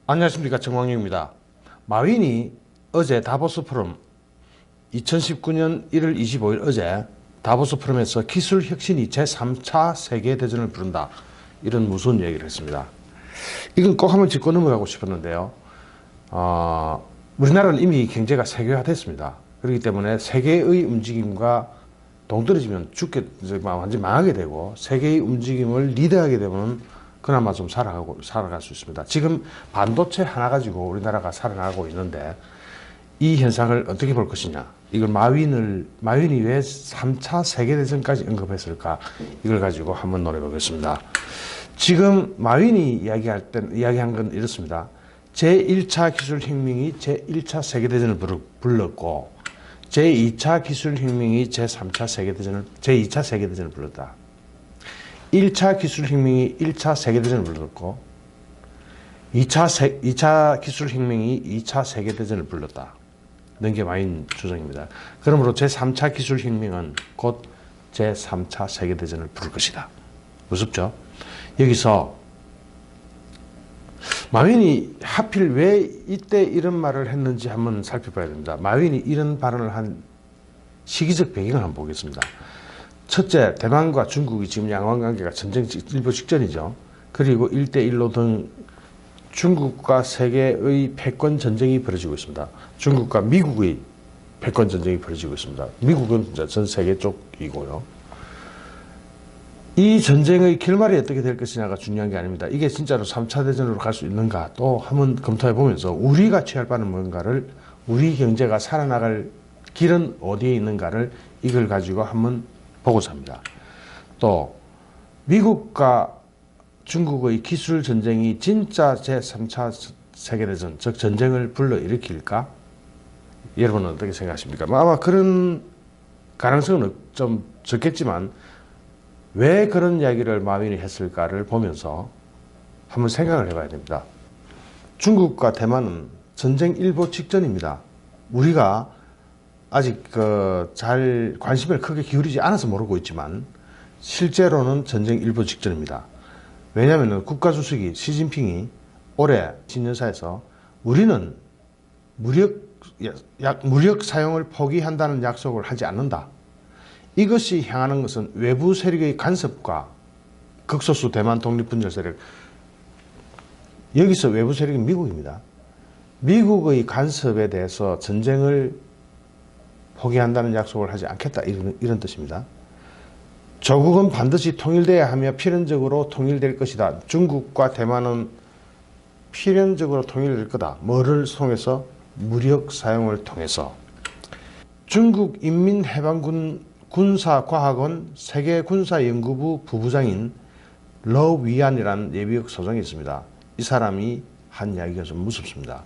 안녕하십니까, 정광용입니다. 마윈이 어제 다보스 포럼 2019년 1월 25일 어제 다보스 포럼에서 기술 혁신이 제3차 세계대전을 부른다, 이런 무서운 얘기를 했습니다. 이건 꼭 한번 짚고 넘어가고 싶었는데요. 우리나라는 이미 경제가 세계화됐습니다. 그렇기 때문에 세계의 움직임과 동떨어지면 완전 망하게 되고, 세계의 움직임을 리드하게 되면 그나마 좀 살아갈 수 있습니다. 지금 반도체 하나 가지고 우리나라가 살아나가고 있는데, 이 현상을 어떻게 볼 것이냐, 이걸 마윈이 왜 3차 세계대전까지 언급했을까, 이걸 가지고 한번 논해보겠습니다. 지금 마윈이 이야기한 건 이렇습니다. 제1차 기술혁명이 제1차 세계대전을 불렀고, 제2차 기술혁명이 제2차 세계대전을 불렀다. 1차 기술혁명이 1차 세계대전을 불렀고, 2차 기술혁명이 2차 세계대전을 불렀다. 는 게 마윈 주장입니다. 그러므로 제3차 기술혁명은 곧 제3차 세계대전을 부를 것이다. 무섭죠? 여기서 마윈이 하필 왜 이때 이런 말을 했는지 한번 살펴봐야 됩니다. 마윈이 이런 발언을 한 시기적 배경을 한번 보겠습니다. 첫째, 대만과 중국이 지금 양왕관계가 전쟁 일부 직전이죠. 그리고 1대1로 등 중국과 세계의 패권 전쟁이 벌어지고 있습니다. 중국과 미국의 패권 전쟁이 벌어지고 있습니다. 미국은 전 세계 쪽이고요. 이 전쟁의 결말이 어떻게 될 것이냐가 중요한 게 아닙니다. 이게 진짜로 3차 대전으로 갈 수 있는가 또 한번 검토해 보면서, 우리가 취할 바는 뭔가를, 우리 경제가 살아나갈 길은 어디에 있는가를, 이걸 가지고 한번 보고자 합니다. 또 미국과 중국의 기술 전쟁이 진짜 제3차 세계대전, 즉 전쟁을 불러일으킬까? 여러분은 어떻게 생각하십니까? 아마 그런 가능성은 좀 적겠지만, 왜 그런 이야기를 마윈이 했을까를 보면서 한번 생각을 해봐야 됩니다. 중국과 대만은 전쟁 일보 직전입니다. 우리가 아직 잘 관심을 크게 기울이지 않아서 모르고 있지만, 실제로는 전쟁 일보 직전입니다. 왜냐하면 국가주석이 시진핑이 올해 신년사에서 우리는 무력 사용을 포기한다는 약속을 하지 않는다. 이것이 향하는 것은 외부 세력의 간섭과 극소수 대만 독립분절 세력, 여기서 외부 세력이 미국입니다. 미국의 간섭에 대해서 전쟁을 포기한다는 약속을 하지 않겠다, 이런 뜻입니다. 조국은 반드시 통일돼야 하며 필연적으로 통일될 것이다. 중국과 대만은 필연적으로 통일될 거다. 뭐를 통해서? 무력 사용을 통해서. 중국 인민해방군 군사과학원 세계군사연구부 부부장인 러 위안이라는 예비역 소장이 있습니다. 이 사람이 한 이야기가 좀 무섭습니다.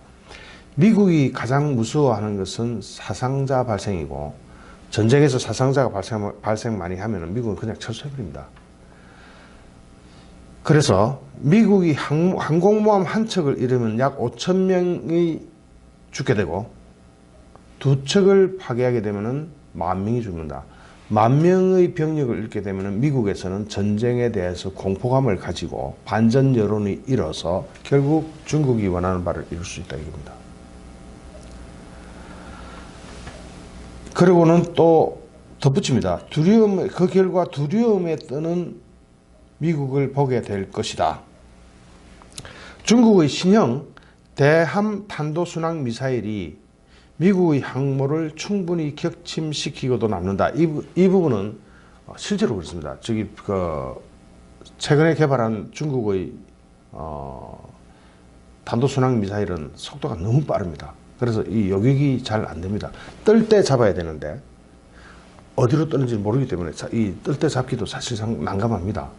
미국이 가장 무서워하는 것은 사상자 발생이고, 전쟁에서 사상자가 발생 많이 하면 미국은 그냥 철수해버립니다. 그래서 미국이 항공모함 한 척을 잃으면 약 5,000명이 죽게 되고, 두 척을 파괴하게 되면 10,000명이 죽는다. 10,000명의 병력을 잃게 되면 미국에서는 전쟁에 대해서 공포감을 가지고 반전 여론이 일어서 결국 중국이 원하는 바를 이룰 수 있다, 이겁니다. 그리고는 또 덧붙입니다. 그 결과 두려움에 떠는 미국을 보게 될 것이다. 중국의 신형 대함 탄도순항 미사일이 미국의 항모를 충분히 격침시키고도 남는다. 이 부분은 실제로 그렇습니다. 최근에 개발한 중국의 탄도순항 미사일은 속도가 너무 빠릅니다. 그래서 이 요격이 잘 안 됩니다. 뜰 때 잡아야 되는데 어디로 뜨는지 모르기 때문에 이 뜰 때 잡기도 사실상 난감합니다.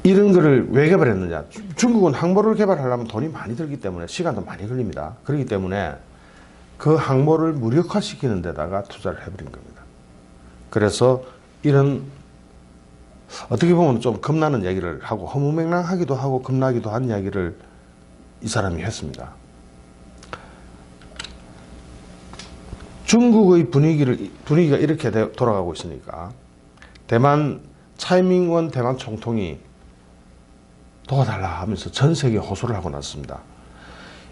이런 거를 왜 개발했느냐? 중국은 항모를 개발하려면 돈이 많이 들기 때문에 시간도 많이 걸립니다. 그렇기 때문에 그 항모를 무력화시키는 데다가 투자를 해버린 겁니다. 그래서 이런, 어떻게 보면 좀 겁나는 얘기를 하고, 허무맹랑하기도 하고 겁나기도 한 이야기를 이 사람이 했습니다. 중국의 분위기가 이렇게 돌아가고 있으니까, 대만 차이밍원 대만 총통이 도와달라 하면서 전 세계에 호소를 하고 났습니다.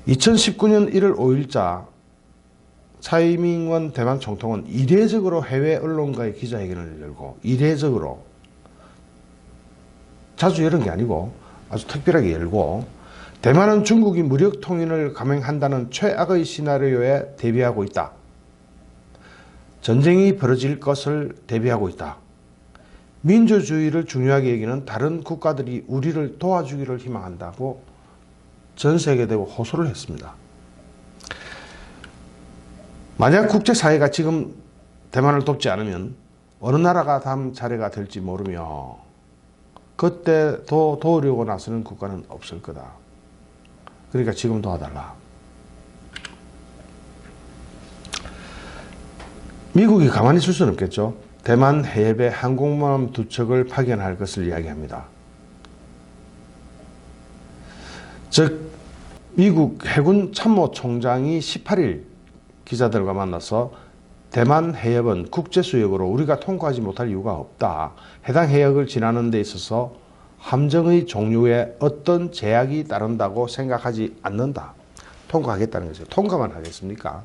2019년 1월 5일자 차이밍원 대만 총통은 이례적으로 해외 언론과의 기자회견을 열고, 이례적으로, 자주 열은 게 아니고 아주 특별하게 열고, 대만은 중국이 무력 통일을 감행한다는 최악의 시나리오에 대비하고 있다. 전쟁이 벌어질 것을 대비하고 있다. 민주주의를 중요하게 여기는 다른 국가들이 우리를 도와주기를 희망한다고 전 세계대로 호소를 했습니다. 만약 국제사회가 지금 대만을 돕지 않으면 어느 나라가 다음 차례가 될지 모르며 그때 도우려고 나서는 국가는 없을 거다. 그러니까 지금 도와달라. 미국이 가만히 있을 수는 없겠죠. 대만 해협에 항공모함 2척을 파견할 것을 이야기합니다. 즉 미국 해군 참모총장이 18일 기자들과 만나서 대만 해협은 국제수역으로 우리가 통과하지 못할 이유가 없다. 해당 해역을 지나는 데 있어서 함정의 종류에 어떤 제약이 따른다고 생각하지 않는다. 통과하겠다는 거죠. 통과만 하겠습니까?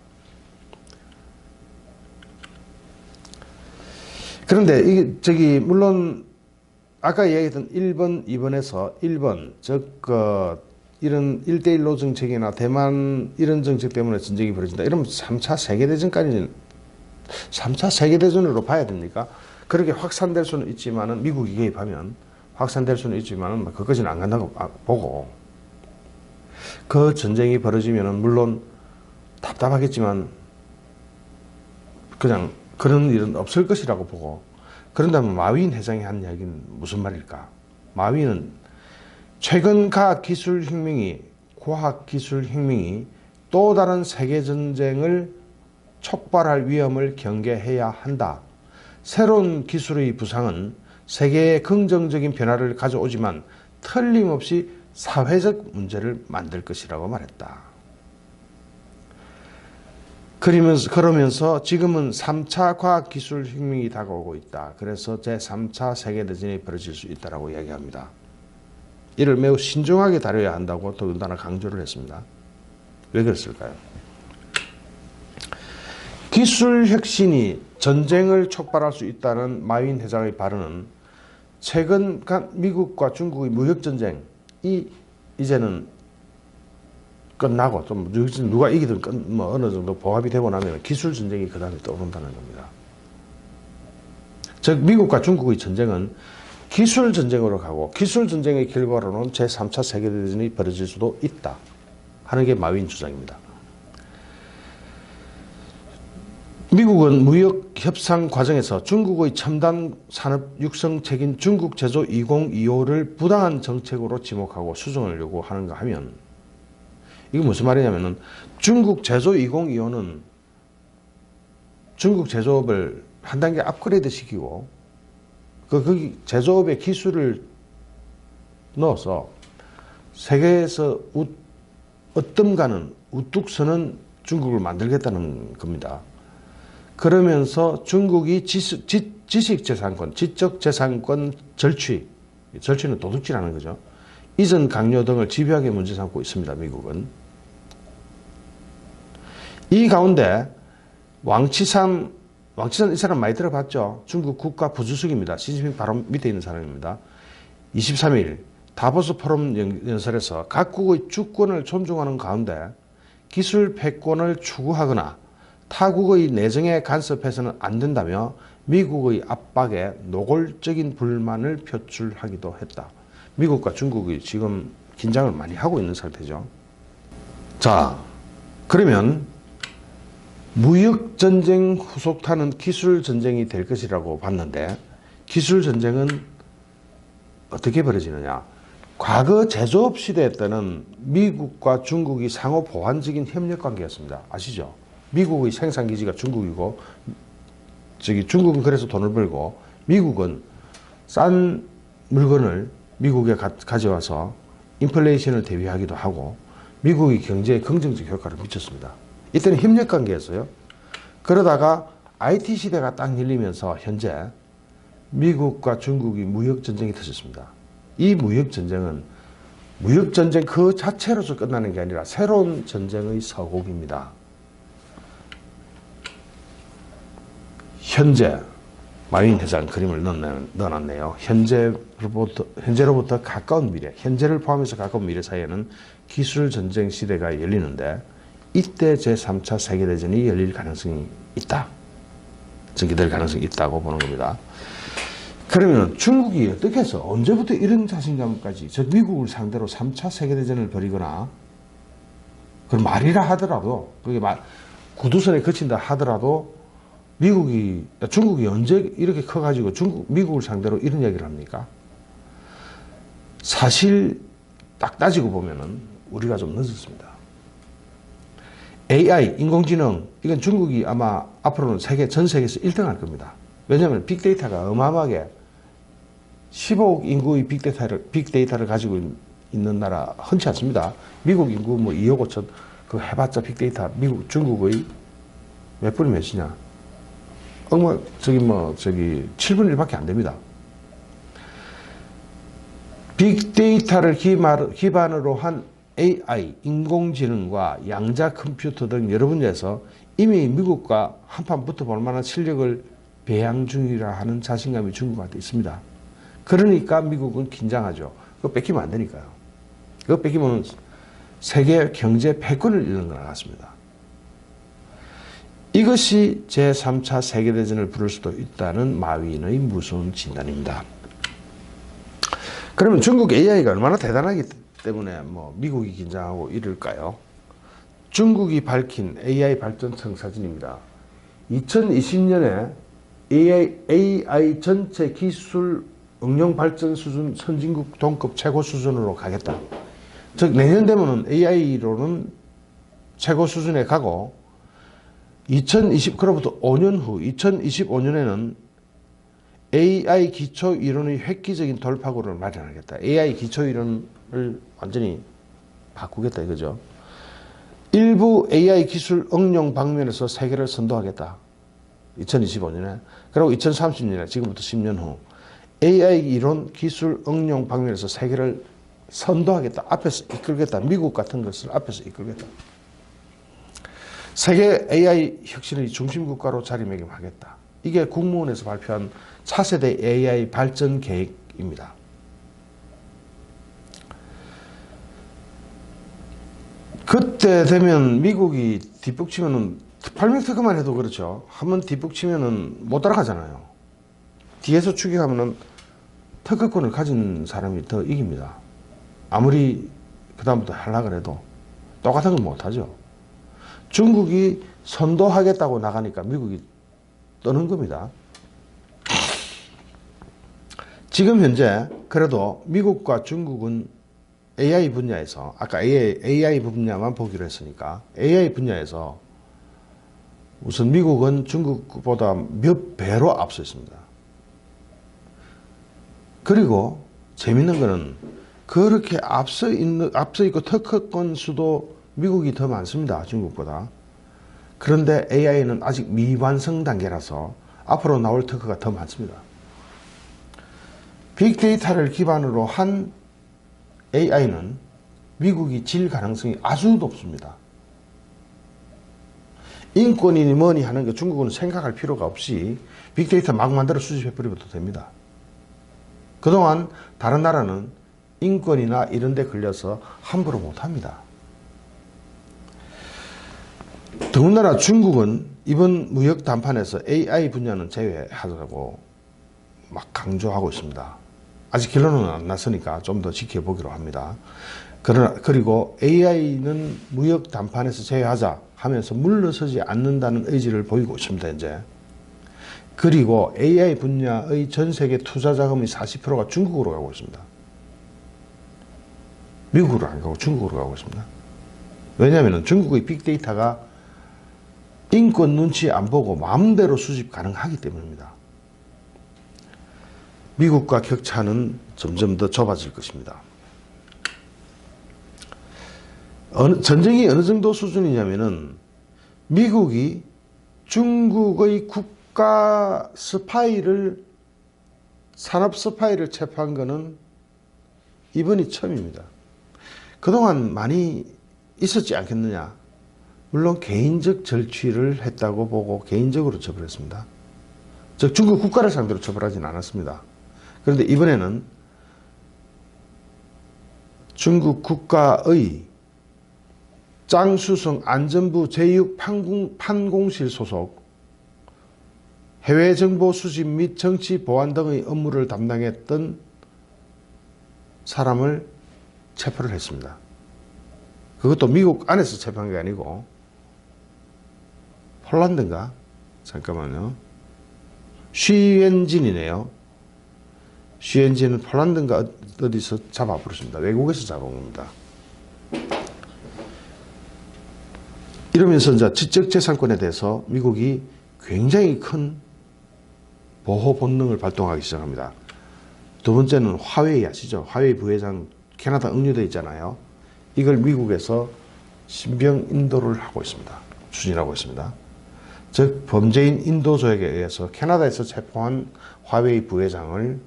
그런데 이게 물론 아까 이야기했던 1번, 2번에서 1번 이런 1대1로 정책이나 대만 이런 정책 때문에 전쟁이 벌어진다. 이러면 3차 세계대전까지는 3차 세계대전으로 봐야 됩니까? 그렇게 확산될 수는 있지만은 미국이 개입하면 확산될 수는 있지만은 그것까지는 안 간다고 보고, 그 전쟁이 벌어지면은 물론 답답하겠지만 그냥 그런 일은 없을 것이라고 보고, 그런다면 마윈 회장이 한 이야기는 무슨 말일까? 마윈은 최근 과학기술혁명이 또 다른 세계전쟁을 촉발할 위험을 경계해야 한다. 새로운 기술의 부상은 세계에 긍정적인 변화를 가져오지만 틀림없이 사회적 문제를 만들 것이라고 말했다. 그러면서 지금은 3차 과학기술혁명이 다가오고 있다. 그래서 제3차 세계대전이 벌어질 수 있다고 이야기합니다. 이를 매우 신중하게 다뤄야 한다고 더군다나 강조를 했습니다. 왜 그랬을까요? 기술 혁신이 전쟁을 촉발할 수 있다는 마윈 회장의 발언은 최근 미국과 중국의 무역전쟁이 이제는 끝나고 좀 누가 이기든 어느 정도 보합이 되고 나면 기술 전쟁이 그 다음에 떠오른다는 겁니다. 즉 미국과 중국의 전쟁은 기술 전쟁으로 가고, 기술 전쟁의 결과로는 제3차 세계대전이 벌어질 수도 있다 하는 게 마윈 주장입니다. 미국은 무역 협상 과정에서 중국의 첨단 산업 육성책인 중국 제조 2025를 부당한 정책으로 지목하고 수정을 요구하는가 하면, 이게 무슨 말이냐면은 중국 제조 2025는 중국 제조업을 한 단계 업그레이드 시키고 거기 제조업에 기술을 넣어서 세계에서 어떤 가는 우뚝 서는 중국을 만들겠다는 겁니다. 그러면서 중국이 지식재산권, 지적재산권 절취는 도둑질하는 거죠. 이전 강요 등을 집요하게 문제 삼고 있습니다. 미국은. 이 가운데 왕치산 이 사람 많이 들어봤죠? 중국 국가 부주석입니다. 시진핑 바로 밑에 있는 사람입니다. 23일 다보스 포럼 연설에서 각국의 주권을 존중하는 가운데 기술 패권을 추구하거나 타국의 내정에 간섭해서는 안 된다며 미국의 압박에 노골적인 불만을 표출하기도 했다. 미국과 중국이 지금 긴장을 많이 하고 있는 상태죠. 자, 그러면 무역전쟁 후속타는 기술전쟁이 될 것이라고 봤는데, 기술전쟁은 어떻게 벌어지느냐. 과거 제조업 시대 때는 미국과 중국이 상호 보완적인 협력관계였습니다. 아시죠? 미국의 생산기지가 중국이고, 중국은 그래서 돈을 벌고, 미국은 싼 물건을 미국에 가져와서 인플레이션을 대비하기도 하고, 미국의 경제에 긍정적 효과를 미쳤습니다. 이때는 협력관계였어요. 그러다가 IT 시대가 딱 열리면서 현재 미국과 중국이 무역전쟁이 터졌습니다. 이 무역전쟁은 무역전쟁 그 자체로서 끝나는 게 아니라 새로운 전쟁의 서곡입니다. 현재 마윈 회장 그림을 넣어놨네요. 현재로부터 가까운 미래, 현재를 포함해서 가까운 미래 사이에는 기술 전쟁 시대가 열리는데 이때 제3차 세계대전이 열릴 가능성이 있다. 전개될 가능성이 있다고 보는 겁니다. 그러면 중국이 어떻게 해서 언제부터 이런 자신감까지 즉 미국을 상대로 3차 세계대전을 벌이거나 그런 말이라 하더라도 그게 구두선에 그친다 하더라도 중국이 언제 이렇게 커가지고 미국을 상대로 이런 얘기를 합니까? 사실 딱 따지고 보면은 우리가 좀 늦었습니다. AI, 인공지능, 이건 중국이 아마 앞으로는 전 세계에서 1등 할 겁니다. 왜냐하면 빅데이터가 어마어마하게 15억 인구의 빅데이터를 가지고 있는 나라 흔치 않습니다. 미국 인구 2억 5천, 그 해봤자 빅데이터, 중국의 몇 분이 몇이냐? 7분의 1밖에 안 됩니다. 빅데이터를 기반으로 한 AI, 인공지능과 양자 컴퓨터 등 여러 분야에서 이미 미국과 한판 붙어볼 만한 실력을 배양 중이라 하는 자신감이 중국한테 있습니다. 그러니까 미국은 긴장하죠. 그거 뺏기면 안 되니까요. 그거 뺏기면 세계 경제 패권을 잃는 것 같습니다. 이것이 제3차 세계대전을 부를 수도 있다는 마윈의 무서운 진단입니다. 그러면 중국 AI가 얼마나 대단하기 때문에 미국이 긴장하고 이럴까요? 중국이 밝힌 AI 발전청 사진입니다. 2020년에 AI 전체 기술 응용 발전 수준 선진국 동급 최고 수준으로 가겠다. 즉 내년 되면은 AI로는 최고 수준에 가고 그로부터 5년 후 2025년에는 AI 기초 이론의 획기적인 돌파구를 마련하겠다. AI 기초 이론을 완전히 바꾸겠다 이거죠. 일부 AI 기술 응용 방면에서 세계를 선도하겠다. 2025년에. 그리고 2030년에 지금부터 10년 후 AI 이론 기술 응용 방면에서 세계를 선도하겠다. 앞에서 이끌겠다. 미국 같은 것을 앞에서 이끌겠다. 세계 AI 혁신의 중심국가로 자리매김하겠다. 이게 국무원에서 발표한 차세대 AI 발전 계획입니다. 그때 되면 미국이 뒷북치면은 발명특허만 해도 그렇죠. 한번 뒷북치면은 못 따라가잖아요. 뒤에서 추격하면은 특허권을 가진 사람이 더 이깁니다. 아무리 그다음부터 하려고 해도 똑같은 건 못하죠. 중국이 선도하겠다고 나가니까 미국이 떠는 겁니다. 지금 현재 그래도 미국과 중국은 AI 분야에서 아까 AI 분야만 보기로 했으니까 AI 분야에서 우선 미국은 중국보다 몇 배로 앞서 있습니다. 그리고 재밌는 거는 그렇게 앞서 있고 특허권 수도 미국이 더 많습니다. 중국보다. 그런데 AI는 아직 미완성 단계라서 앞으로 나올 특허가 더 많습니다. 빅데이터를 기반으로 한 AI는 미국이 질 가능성이 아주 높습니다. 인권이니 뭐니 하는 거 중국은 생각할 필요가 없이 빅데이터 막 만들어 수집해버리면 됩니다. 그동안 다른 나라는 인권이나 이런 데 걸려서 함부로 못합니다. 더군다나 중국은 이번 무역 담판에서 AI 분야는 제외하자고 막 강조하고 있습니다. 아직 결론은 안 났으니까 좀 더 지켜보기로 합니다. 그리고 AI는 무역 담판에서 제외하자 하면서 물러서지 않는다는 의지를 보이고 있습니다. 이제. 그리고 AI 분야의 전 세계 투자 자금의 40%가 중국으로 가고 있습니다. 미국으로 안 가고 중국으로 가고 있습니다. 왜냐하면 중국의 빅데이터가 인권 눈치 안 보고 마음대로 수집 가능하기 때문입니다. 미국과 격차는 점점 더 좁아질 것입니다. 전쟁이 어느 정도 수준이냐면은 미국이 중국의 국가 스파이를 산업 스파이를 체포한 것은 이번이 처음입니다. 그동안 많이 있었지 않겠느냐. 물론 개인적 절취를 했다고 보고 개인적으로 처벌했습니다. 즉 중국 국가를 상대로 처벌하지는 않았습니다. 그런데 이번에는 중국 국가의 장수성 안전부 제6판공실 소속 해외정보 수집 및 정치 보안 등의 업무를 담당했던 사람을 체포를 했습니다. 그것도 미국 안에서 체포한 게 아니고 폴란드인가? 잠깐만요. 쉬엔진이네요. 쉬엔진은 폴란드인가 어디서 잡아버렸습니다. 외국에서 잡아온 겁니다. 이러면서 이제 지적재산권에 대해서 미국이 굉장히 큰 보호 본능을 발동하기 시작합니다. 두 번째는 화웨이 아시죠? 화웨이 부회장 캐나다 응유되어 있잖아요. 이걸 미국에서 신병 인도를 하고 있습니다. 추진하고 있습니다. 즉 범죄인 인도 조약에 의해서 캐나다에서 체포한 화웨이 부회장을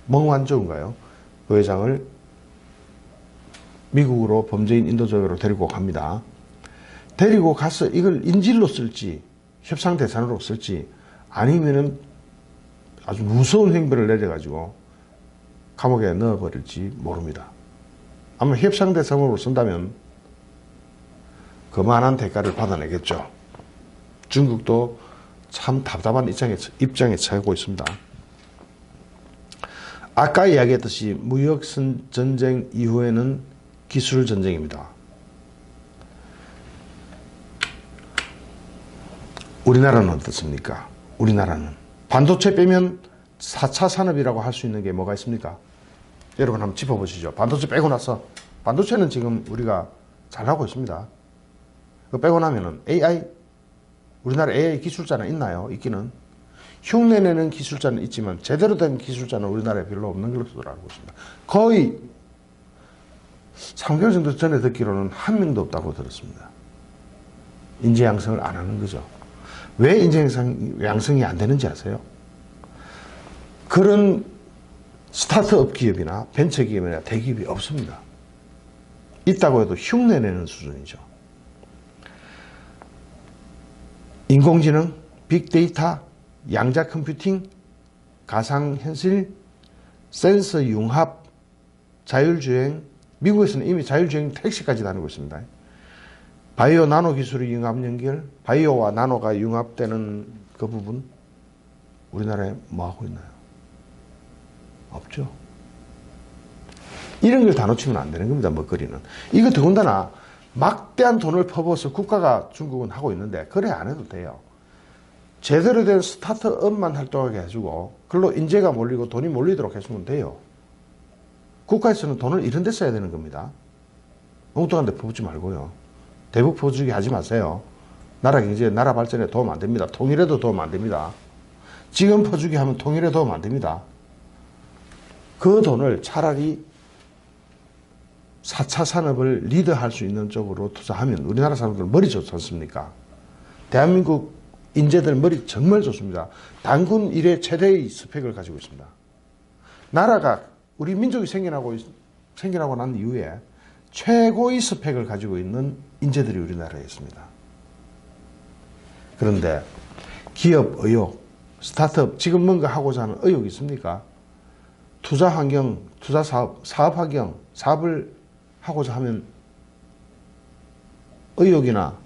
멍완조인가요? 부회장을 미국으로 범죄인 인도 조약으로 데리고 갑니다. 데리고 가서 이걸 인질로 쓸지 협상 대상으로 쓸지 아니면은 아주 무서운 행위를 내려가지고 감옥에 넣어버릴지 모릅니다. 아마 협상 대상으로 쓴다면 그만한 대가를 받아내겠죠. 중국도 참 답답한 입장에 처하고 있습니다. 아까 이야기했듯이 무역 전쟁 이후에는 기술 전쟁입니다. 우리나라는 어떻습니까? 우리나라는 반도체 빼면 4차 산업이라고 할 수 있는 게 뭐가 있습니까? 여러분 한번 짚어보시죠. 반도체 빼고 나서 반도체는 지금 우리가 잘하고 있습니다. 그거 빼고 나면은 AI, 우리나라 AI 기술자는 있나요? 있기는. 흉내내는 기술자는 있지만 제대로 된 기술자는 우리나라에 별로 없는 것으로 알고 있습니다. 거의 3개월 정도 전에 듣기로는 한 명도 없다고 들었습니다. 인재 양성을 안 하는 거죠. 왜 인재 양성이 안 되는지 아세요? 그런 스타트업 기업이나 벤처 기업이나 대기업이 없습니다. 있다고 해도 흉내내는 수준이죠. 인공지능, 빅데이터, 양자 컴퓨팅, 가상현실, 센서 융합, 자율주행, 미국에서는 이미 자율주행 택시까지 다니고 있습니다. 바이오 나노 기술의 융합 연결, 바이오와 나노가 융합되는 그 부분, 우리나라에 뭐 하고 있나요? 없죠. 이런 걸 다 놓치면 안 되는 겁니다, 먹거리는. 이거 더군다나 막대한 돈을 퍼부어서 국가가 중국은 하고 있는데, 그래 안 해도 돼요. 제대로 된 스타트업만 활동하게 해주고, 그걸로 인재가 몰리고 돈이 몰리도록 해주면 돼요. 국가에서는 돈을 이런 데 써야 되는 겁니다. 엉뚱한 데 퍼붓지 말고요. 대북 퍼주기 하지 마세요. 나라 경제, 나라 발전에 도움 안 됩니다. 통일에도 도움 안 됩니다. 지금 퍼주기 하면 통일에 도움 안 됩니다. 그 돈을 차라리 4차 산업을 리드할 수 있는 쪽으로 투자하면 우리나라 사람들 머리 좋지 않습니까? 대한민국 인재들 머리 정말 좋습니다. 단군 이래 최대의 스펙을 가지고 있습니다. 나라가 우리 민족이 생겨나고 난 이후에 최고의 스펙을 가지고 있는 인재들이 우리나라에 있습니다. 그런데 기업 의욕, 스타트업 지금 뭔가 하고자 하는 의욕이 있습니까? 투자 환경, 투자 사업, 사업 환경, 사업을 하고자 하면 의욕이나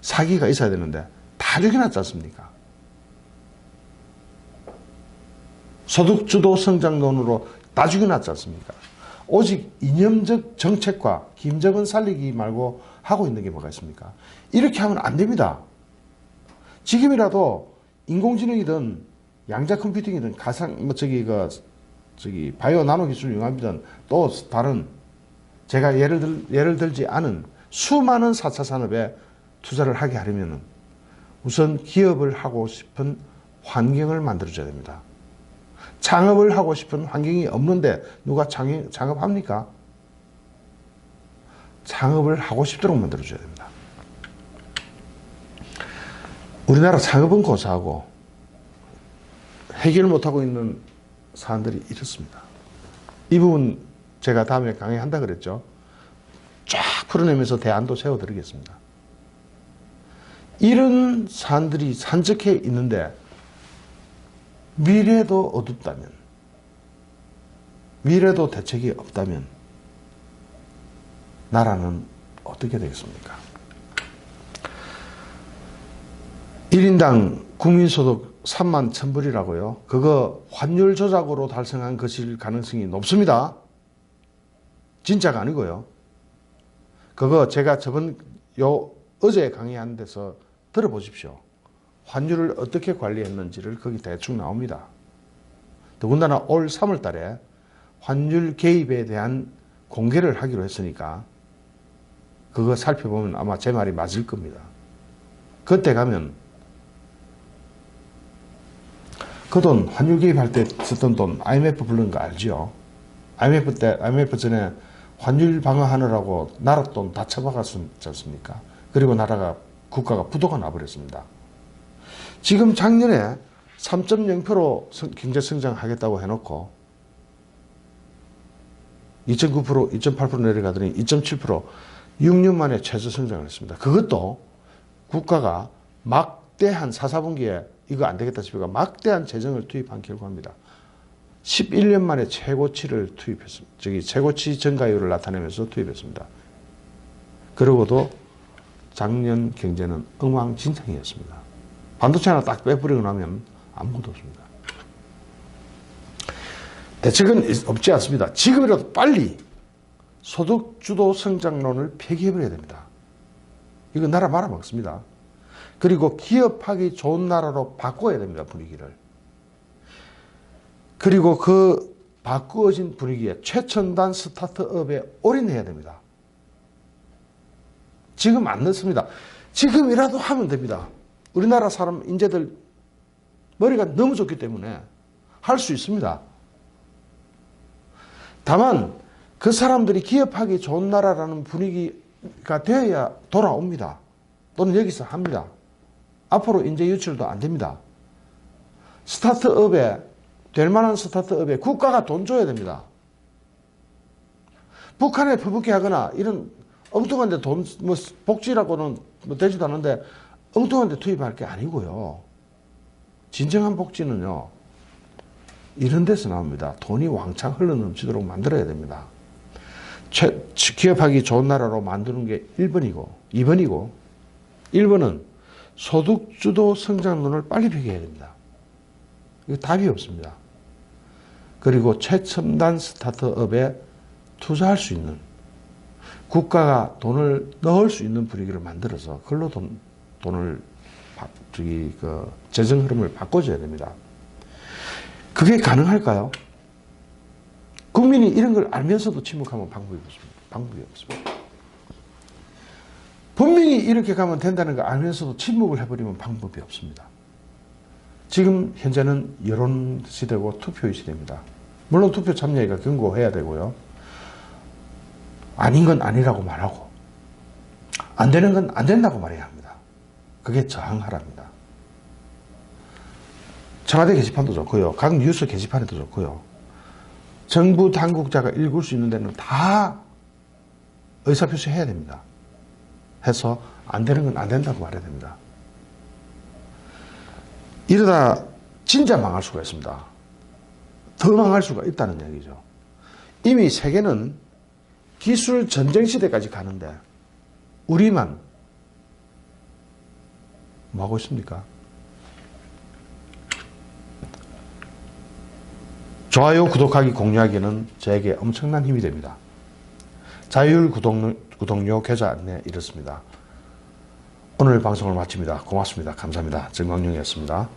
사기가 있어야 되는데 다 죽여놨지 않습니까? 소득주도 성장론으로 다 죽여놨지 않습니까? 오직 이념적 정책과 김정은 살리기 말고 하고 있는 게 뭐가 있습니까? 이렇게 하면 안 됩니다. 지금이라도 인공지능이든 양자 컴퓨팅이든 바이오 나노 기술 융합이든 또 다른 제가 예를 들지 않은 수많은 4차 산업에 투자를 하게 하려면 우선 기업을 하고 싶은 환경을 만들어줘야 됩니다. 창업을 하고 싶은 환경이 없는데 누가 창업합니까? 창업을 하고 싶도록 만들어줘야 됩니다. 우리나라 창업은 고사하고 해결 못하고 있는 사안들이 이렇습니다. 이 부분 제가 다음에 강의한다 그랬죠. 풀어내면서 대안도 세워드리겠습니다. 이런 사안들이 산적해 있는데 미래도 어둡다면, 미래도 대책이 없다면 나라는 어떻게 되겠습니까? 1인당 국민소득 3만 1,000불이라고요. 그거 환율 조작으로 달성한 것일 가능성이 높습니다. 진짜가 아니고요. 그거 제가 어제 강의한 데서 들어보십시오. 환율을 어떻게 관리했는지를 거기 대충 나옵니다. 더군다나 올 3월 달에 환율 개입에 대한 공개를 하기로 했으니까 그거 살펴보면 아마 제 말이 맞을 겁니다. 그때 가면 그 돈, 환율 개입할 때 썼던 돈, IMF 부른 거 알죠? IMF 전에 환율 방어하느라고 나라 돈 다 처박았지 않습니까? 그리고 국가가 부도가 나버렸습니다. 지금 작년에 3.0% 경제 성장하겠다고 해놓고 2.9%, 2.8% 내려가더니 2.7% 6년 만에 최저 성장을 했습니다. 그것도 국가가 막대한 4분기에 이거 안 되겠다 싶으니까 막대한 재정을 투입한 결과입니다. 11년 만에 최고치를 투입했습니다. 최고치 증가율을 나타내면서 투입했습니다. 그러고도 작년 경제는 엉망진창이었습니다. 반도체 하나 딱 빼버리고 나면 아무것도 없습니다. 대책은 없지 않습니다. 지금이라도 빨리 소득주도 성장론을 폐기해버려야 됩니다. 이거 나라 말아먹습니다. 그리고 기업하기 좋은 나라로 바꿔야 됩니다. 분위기를. 그리고 그 바꾸어진 분위기에 최첨단 스타트업에 올인해야 됩니다. 지금 안 늦습니다. 지금이라도 하면 됩니다. 우리나라 사람 인재들 머리가 너무 좋기 때문에 할 수 있습니다. 다만 그 사람들이 기업하기 좋은 나라라는 분위기가 되어야 돌아옵니다. 또는 여기서 합니다. 앞으로 인재 유출도 안 됩니다. 될 만한 스타트업에 국가가 돈 줘야 됩니다. 북한에 퍼붓게 하거나 이런 엉뚱한 데 돈, 복지라고는 되지도 않는데 엉뚱한 데 투입할 게 아니고요. 진정한 복지는요, 이런 데서 나옵니다. 돈이 왕창 흘러넘치도록 만들어야 됩니다. 기업하기 좋은 나라로 만드는 게 1번이고, 2번이고, 1번은 소득주도 성장론을 빨리 폐기해야 됩니다. 이거 답이 없습니다. 그리고 최첨단 스타트업에 투자할 수 있는, 국가가 돈을 넣을 수 있는 분위기를 만들어서 그걸로 돈을 재정 흐름을 바꿔줘야 됩니다. 그게 가능할까요? 국민이 이런 걸 알면서도 침묵하면 방법이 없습니다. 분명히 이렇게 가면 된다는 걸 알면서도 침묵을 해버리면 방법이 없습니다. 지금 현재는 여론 시대고 투표 시대입니다. 물론 투표 참여가 견고해야 되고요. 아닌 건 아니라고 말하고 안 되는 건 안 된다고 말해야 합니다. 그게 저항하랍니다. 청와대 게시판도 좋고요. 각 뉴스 게시판에도 좋고요. 정부 당국자가 읽을 수 있는 데는 다 의사표시 해야 됩니다. 해서 안 되는 건 안 된다고 말해야 됩니다. 이러다 진짜 망할 수가 있습니다. 더 망할 수가 있다는 얘기죠. 이미 세계는 기술 전쟁 시대까지 가는데 우리만 뭐 하고 있습니까? 좋아요, 구독하기, 공유하기는 저에게 엄청난 힘이 됩니다. 자율 구독료 계좌 안내 이렇습니다. 오늘 방송을 마칩니다. 고맙습니다. 감사합니다. 정광용이었습니다.